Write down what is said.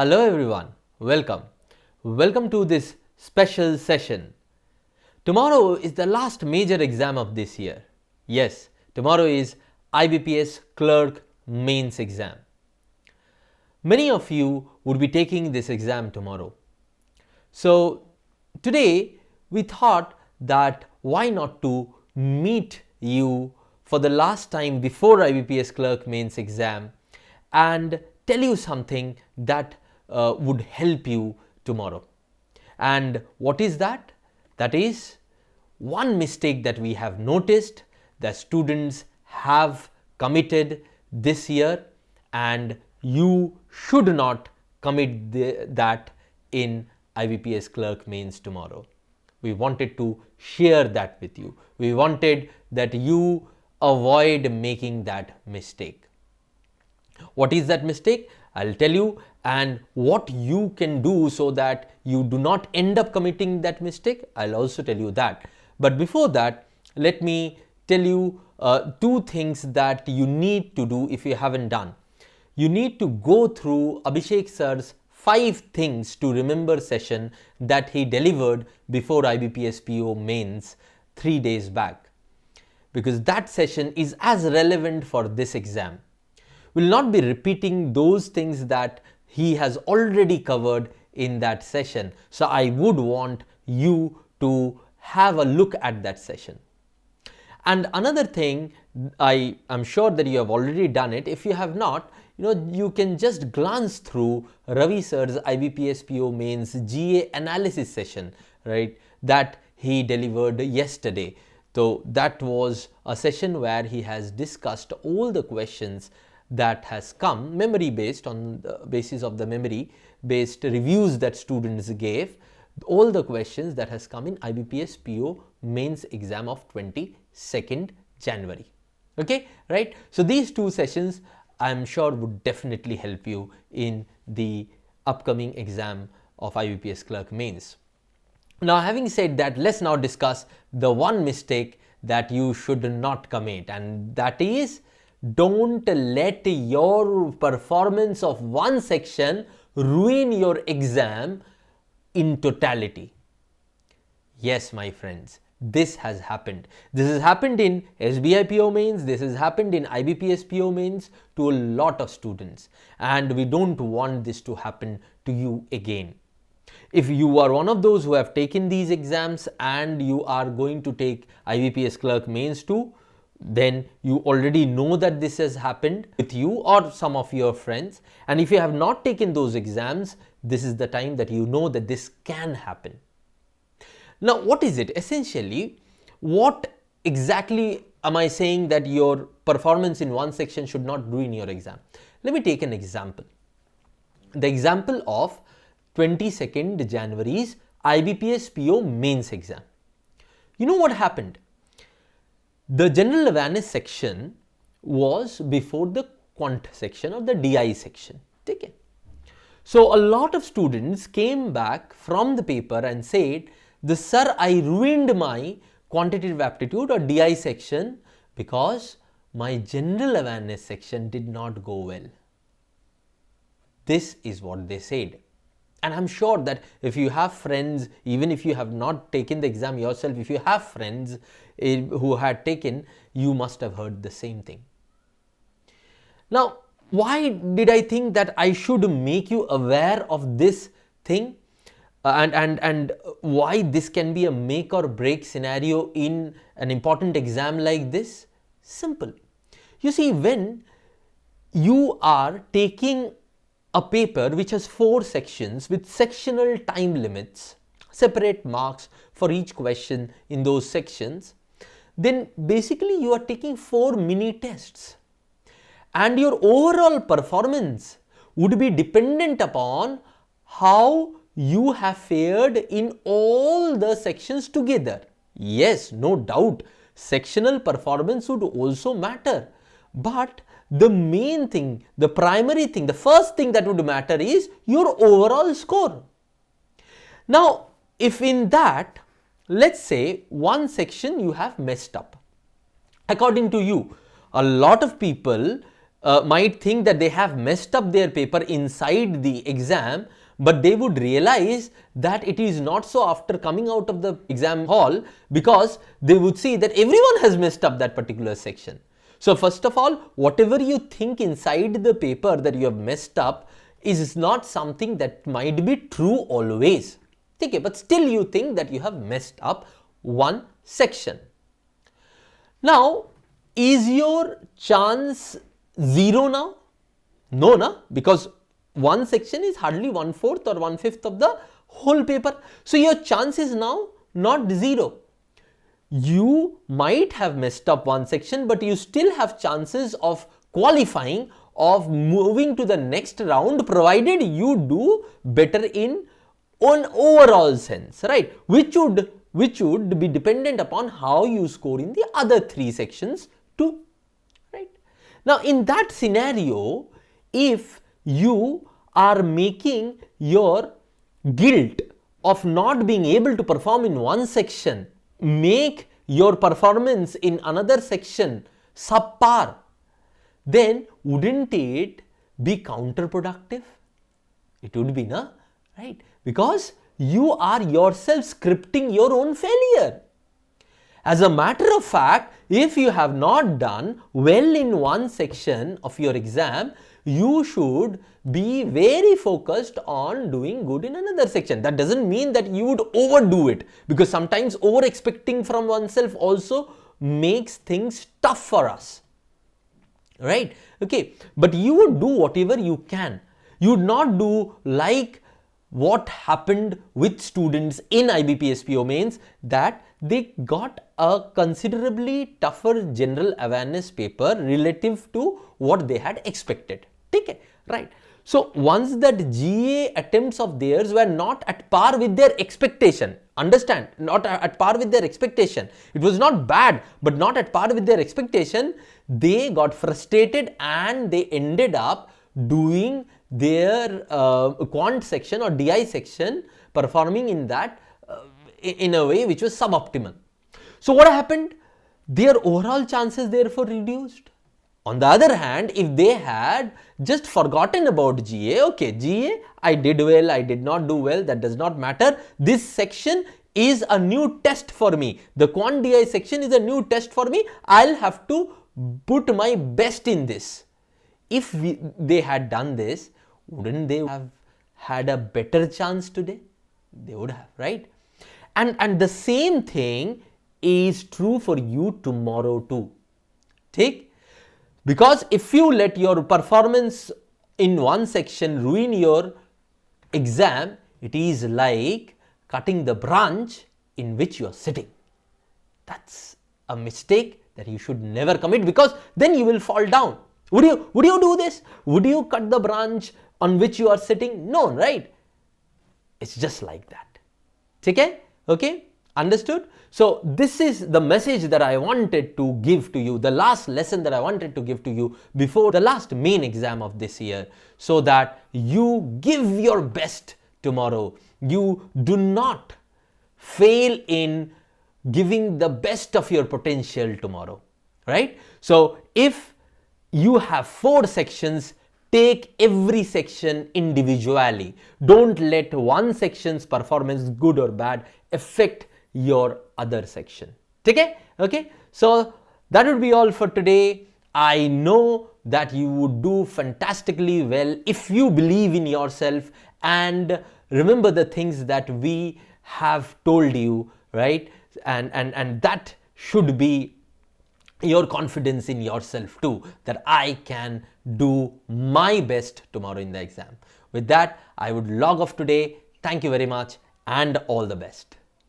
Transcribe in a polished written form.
Hello everyone, welcome to this special session. Tomorrow is the last major exam of this year. Yes, tomorrow is IBPS Clerk mains exam. Many of you would be taking this exam tomorrow. So today we thought that why not to meet you for the last time before IBPS Clerk mains exam and tell you something that would help you tomorrow. And what is that? That is one mistake that we have noticed that students have committed this year, and you should not commit that in IBPS Clerk mains tomorrow. We wanted to share that with you. We wanted that you avoid making that mistake. What is that mistake? I'll tell you, and what you can do so that you do not end up committing that mistake, I'll also tell you that. But before that, let me tell you two things that you need to do if you haven't done. You need to go through Abhishek sir's 5 things to remember session that he delivered before IBPS PO mains 3 days back, because that session is as relevant for this exam. Will not be repeating those things that he has already covered in that session. So I would want you to have a look at that session. And another thing, I am sure that you have already done it. If you have not, you can just glance through Ravi sir's IBPS PO mains GA analysis session, right, that he delivered yesterday. So that was a session where he has discussed all the questions that has come memory based, on the basis of the memory based reviews that students gave, all the questions that has come in IBPS PO mains exam of 22nd January. Okay, right? So these two sessions I'm sure would definitely help you in the upcoming exam of IBPS Clerk mains. Now, having said that, let's now discuss the one mistake that you should not commit, and that is, don't let your performance of one section ruin your exam in totality. Yes, my friends, this has happened. This has happened in SBI PO mains, this has happened in IBPS PO mains to a lot of students, and we don't want this to happen to you again. If you are one of those who have taken these exams and you are going to take IBPS Clerk mains too, then you already know that this has happened with you or some of your friends. And if you have not taken those exams, this is the time that you know that this can happen. Now, what is it? Essentially, what exactly am I saying that your performance in one section should not ruin your exam? Let me take an example. The example of 22nd January's IBPS PO mains exam. You know what happened? The general awareness section was before the quant section or the DI section. Okay. So a lot of students came back from the paper and said, sir, I ruined my quantitative aptitude or DI section because my general awareness section did not go well. This is what they said. And I'm sure that if you have friends, even if you have not taken the exam yourself, if you have friends who had taken, you must have heard the same thing. Now, why did I think that I should make you aware of this thing and why this can be a make or break scenario in an important exam like this? Simple. You see, when you are taking a paper which has 4 sections with sectional time limits, separate marks for each question in those sections, then basically you are taking 4 mini tests, and your overall performance would be dependent upon how you have fared in all the sections together. Yes, no doubt, sectional performance would also matter, but the main thing, the primary thing, the first thing that would matter is your overall score. Now, if in that, let's say one section you have messed up, according to you, a lot of people might think that they have messed up their paper inside the exam, but they would realize that it is not so after coming out of the exam hall, because they would see that everyone has messed up that particular section. So first of all, whatever you think inside the paper that you have messed up is not something that might be true always. Okay, but still you think that you have messed up one section. Now, is your chance 0 now? No, na? Because one section is hardly 1/4 or 1/5 of the whole paper. So your chance is now not 0. You might have messed up one section, but you still have chances of qualifying, of moving to the next round, provided you do better in an overall sense, right? Which would be dependent upon how you score in the other 3 sections too, right? Now, in that scenario, if you are making your guilt of not being able to perform in one section make your performance in another section subpar, then wouldn't it be counterproductive? It would be, na? Right? Because you are yourself scripting your own failure. As a matter of fact, if you have not done well in one section of your exam, you should be very focused on doing good in another section. That doesn't mean that you would overdo it, because sometimes over expecting from oneself also makes things tough for us, right? Okay, but you would do whatever you can. You would not do like what happened with students in IBPS PO mains, that they got a considerably tougher general awareness paper relative to what they had expected. Okay, right? So once that GA attempts of theirs were not at par with their expectation, understand, not at par with their expectation. It was not bad, but not at par with their expectation. They got frustrated and they ended up doing their quant section or DI section, performing in that in a way which was suboptimal. So what happened? Their overall chances therefore reduced. On the other hand, if they had just forgotten about GA, okay, GA, I did well, I did not do well, that does not matter. This section is a new test for me. The quant DI section is a new test for me. I'll have to put my best in this. If they had done this, wouldn't they have had a better chance today? They would have, right? And the same thing is true for you tomorrow too. Take? Because if you let your performance in one section ruin your exam, it is like cutting the branch in which you are sitting. That's a mistake that you should never commit, because then you will fall down. Would you do this? Would you cut the branch on which you are sitting? No, right? It's just like that. Okay? Okay? Understood? So this is the message that I wanted to give to you, the last lesson that I wanted to give to you before the last main exam of this year, so that you give your best tomorrow. You do not fail in giving the best of your potential tomorrow, right? So if you have 4 sections, take every section individually. Don't let one section's performance, good or bad, affect your other section. Okay? Okay? So that would be all for today. I know that you would do fantastically well if you believe in yourself and remember the things that we have told you, right? And that should be your confidence in yourself too, that I can do my best tomorrow in the exam. With that, I would log off today. Thank you very much and all the best.